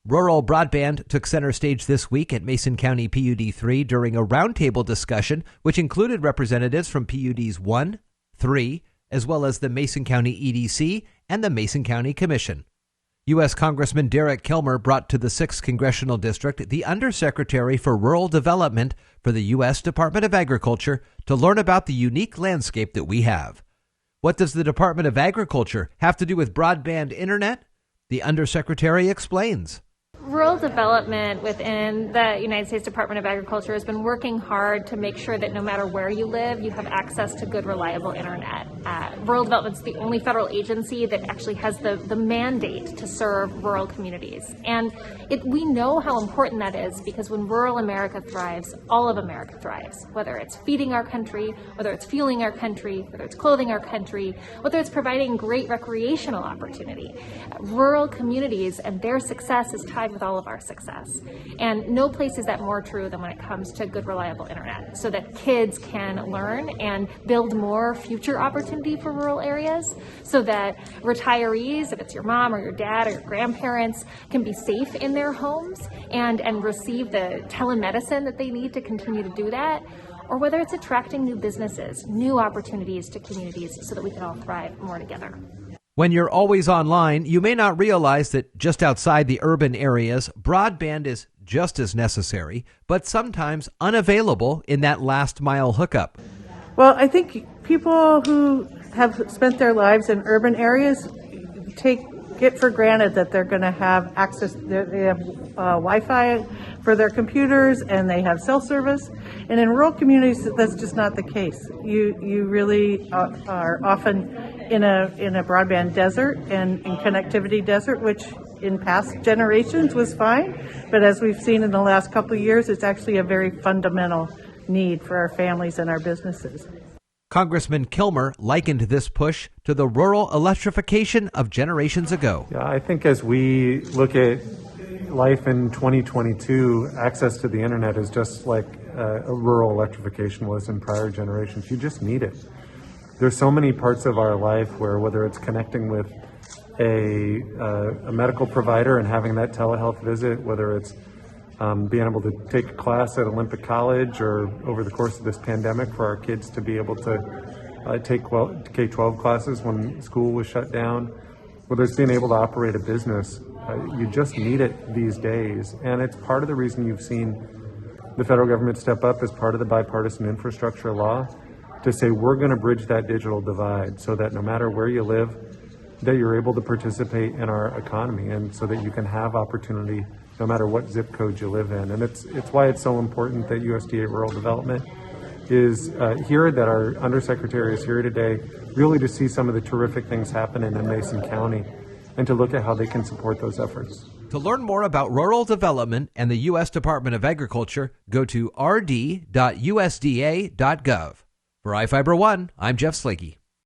Rural broadband took center stage this week at Mason County PUD 3 during a roundtable discussion, which included representatives from PUDs 1, 3, as well as the Mason County EDC and the Mason County Commission. U.S. Congressman Derek Kilmer brought to the 6th Congressional District the Undersecretary for Rural Development for the U.S. Department of Agriculture to learn about the unique landscape that we have. What does the Department of Agriculture have to do with broadband internet? The Undersecretary explains. Rural development within the United States Department of Agriculture has been working hard to make sure that no matter where you live, you have access to good, reliable internet. Rural development is the only federal agency that actually has the mandate to serve rural communities. And we know how important that is because when rural America thrives, all of America thrives. Whether it's feeding our country, whether it's fueling our country, whether it's clothing our country, whether it's providing great recreational opportunity. Rural communities and their success is tied with all of our success. And no place is that more true than when it comes to good, reliable internet, so that kids can learn and build more future opportunity for rural areas, so that retirees, if it's your mom or your dad or your grandparents, can be safe in their homes and receive the telemedicine that they need to continue to do that, or whether it's attracting new businesses, new opportunities to communities so that we can all thrive more together. When you're always online, you may not realize that just outside the urban areas, broadband is just as necessary, but sometimes unavailable in that last mile hookup. Well, I think people who have spent their lives in urban areas get for granted that they're going to have access. They have Wi-Fi for their computers and they have cell service. And in rural communities, that's just not the case. You really are often in a broadband desert and in connectivity desert, which in past generations was fine. But as we've seen in the last couple of years, it's actually a very fundamental need for our families and our businesses. Congressman Kilmer likened this push to the rural electrification of generations ago. Yeah, I think as we look at life in 2022, access to the internet is just like a rural electrification was in prior generations. You just need it. There's so many parts of our life where whether it's connecting with a medical provider and having that telehealth visit, whether it's being able to take a class at Olympic College, or over the course of this pandemic for our kids to be able to take K-12 classes when school was shut down, whether it's being able to operate a business, you just need it these days. And it's part of the reason you've seen the federal government step up as part of the bipartisan infrastructure law to say we're going to bridge that digital divide so that no matter where you live, that you're able to participate in our economy, and so that you can have opportunity no matter what zip code you live in. And it's why it's so important that USDA Rural Development is here, that our Undersecretary is here today, really to see some of the terrific things happening in Mason County and to look at how they can support those efforts. To learn more about rural development and the U.S. Department of Agriculture, go to rd.usda.gov. For iFiber One, I'm Jeff Slakey.